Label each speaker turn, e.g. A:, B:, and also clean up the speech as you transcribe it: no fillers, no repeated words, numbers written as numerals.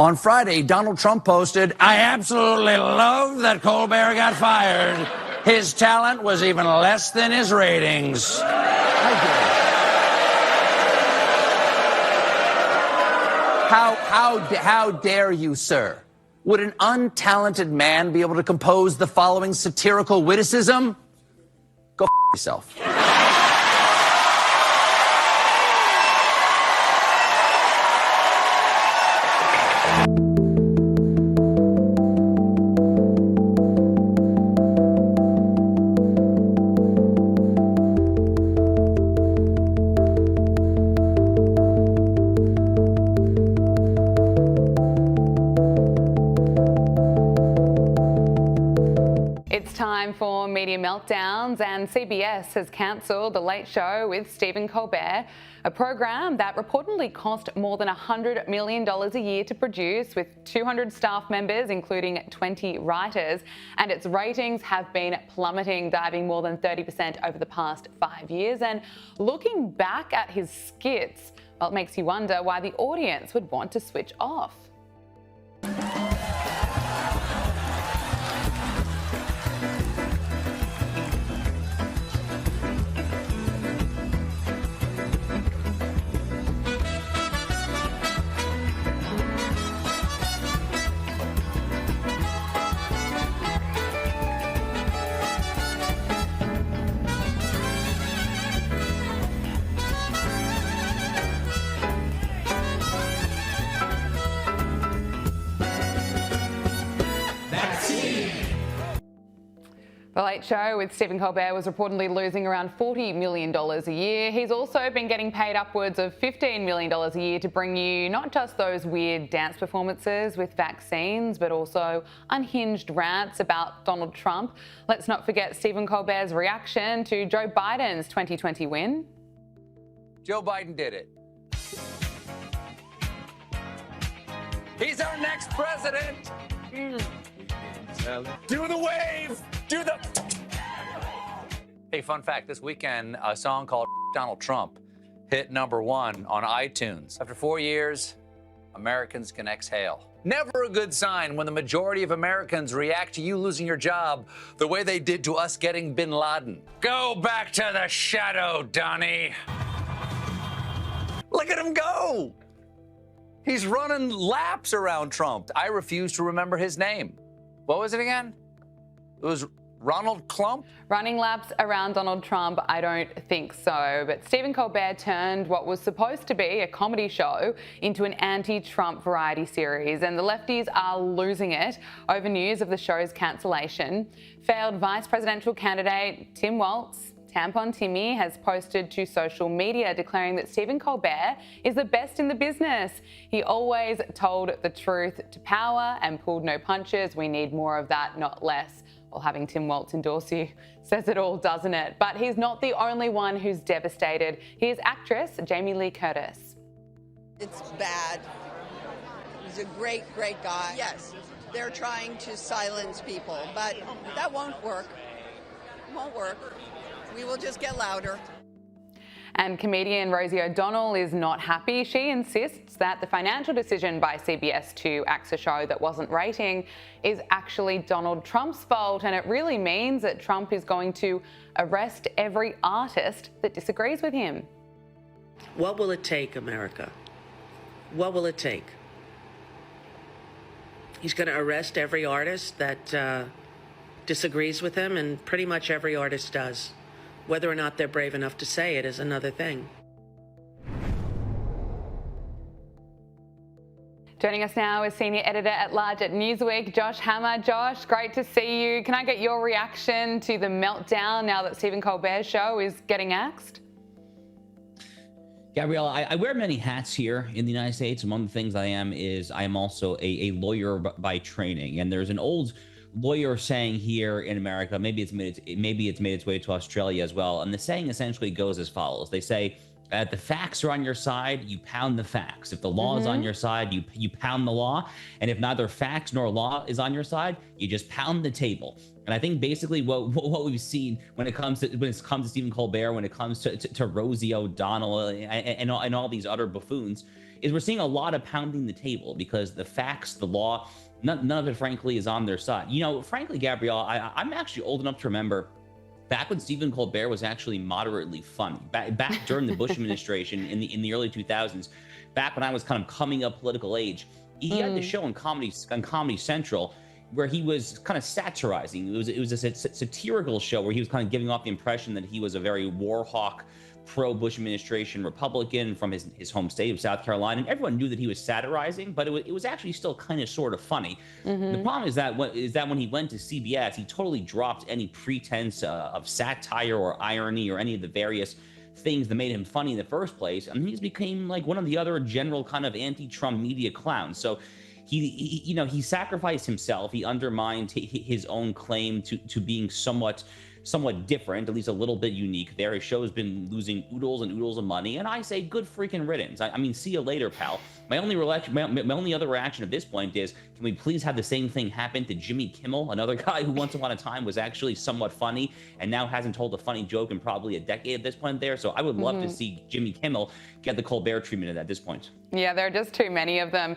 A: On Friday, Donald Trump posted, "I absolutely love that Colbert got fired. His talent was even less than his ratings." How dare you, sir? Would an untalented man be able to compose the following satirical witticism? Go f yourself.
B: It's time for Media Meltdowns, and CBS has cancelled The Late Show with Stephen Colbert, a program that reportedly cost more than $100 million a year to produce, with 200 staff members, including 20 writers, and its ratings have been plummeting, diving more than 30% over the past 5 years. And looking back at his skits, well, it makes you wonder why the audience would want to switch off. The Late Show with Stephen Colbert was reportedly losing around $40 million a year. He's also been getting paid upwards of $15 million a year to bring you not just those weird dance performances with vaccines, but also unhinged rants about Donald Trump. Let's not forget Stephen Colbert's reaction to Joe Biden's 2020 win.
A: Joe Biden did it. He's our next president. Do the wave. Do the... Hey, fun fact, this weekend, a song called Donald Trump hit #1 on iTunes. After 4 years, Americans can exhale. Never a good sign when the majority of Americans react to you losing your job the way they did to us getting bin Laden. Go back to the shadow, Donnie. Look at him go. He's running laps around Trump. I refuse to remember his name. What was it again? It was Ronald Klump?
B: Running laps around Donald Trump? I don't think so. But Stephen Colbert turned what was supposed to be a comedy show into an anti-Trump variety series, and the lefties are losing it over news of the show's cancellation. Failed vice presidential candidate Tim Walz, Tampon Timmy, has posted to social media declaring that Stephen Colbert is the best in the business. He always told the truth to power and pulled no punches. We need more of that, not less. Well, having Tim Walz endorse you says it all, doesn't it? But he's not the only one who's devastated. Here's actress Jamie Lee Curtis.
C: It's bad. He's a great, great guy. Yes, they're trying to silence people, but that won't work. It won't work. We will just get louder.
B: And comedian Rosie O'Donnell is not happy. She insists that the financial decision by CBS to axe a show that wasn't rating is actually Donald Trump's fault, and it really means that Trump is going to arrest every artist that disagrees with him.
D: What will it take, America? What will it take? He's going to arrest every artist that disagrees with him, and pretty much every artist does. Whether or not they're brave enough to say it is another thing.
B: Joining us now is Senior Editor-at-Large at Newsweek, Josh Hammer. Josh, great to see you. Can I get your reaction to the meltdown now that Stephen Colbert's show is getting axed?
E: Gabriella, I wear many hats here in the United States. Among the things I am also a lawyer by training. And there's an old lawyer saying here in America, maybe it's made its way to Australia as well. And the saying essentially goes as follows. They say, If the facts are on your side, you pound the facts. If the law is on your side, you pound the law. And if neither facts nor law is on your side, you just pound the table. And I think basically what we've seen when it comes to Stephen Colbert, when it comes to Rosie O'Donnell and all these other buffoons, is we're seeing a lot of pounding the table because the facts, the law, none of it, frankly, is on their side. You know, frankly, Gabrielle, I'm actually old enough to remember back when Stephen Colbert was actually moderately funny, back during the Bush administration in the early 2000s, back when I was kind of coming up political age, he had this show on Comedy Central where he was kind of satirizing. It was a satirical show where he was kind of giving off the impression that he was a very war hawk, pro-Bush administration Republican from his home state of South Carolina, and everyone knew that he was satirizing, but it was actually still kind of sort of funny. The problem is that when he went to CBS, he totally dropped any pretense of satire or irony or any of the various things that made him funny in the first place, and he's became like one of the other general kind of anti-Trump media clowns. So he sacrificed himself. He undermined his own claim to being somewhat different, at least a little bit unique there. His show has been losing oodles and oodles of money, and I say good freaking riddance. I mean, see you later, pal. My only other reaction at this point is, can we please have the same thing happen to Jimmy Kimmel, another guy who once upon a time was actually somewhat funny and now hasn't told a funny joke in probably a decade at this point there. So I would love to see Jimmy Kimmel get the Colbert treatment at this point.
B: Yeah, there are just too many of them.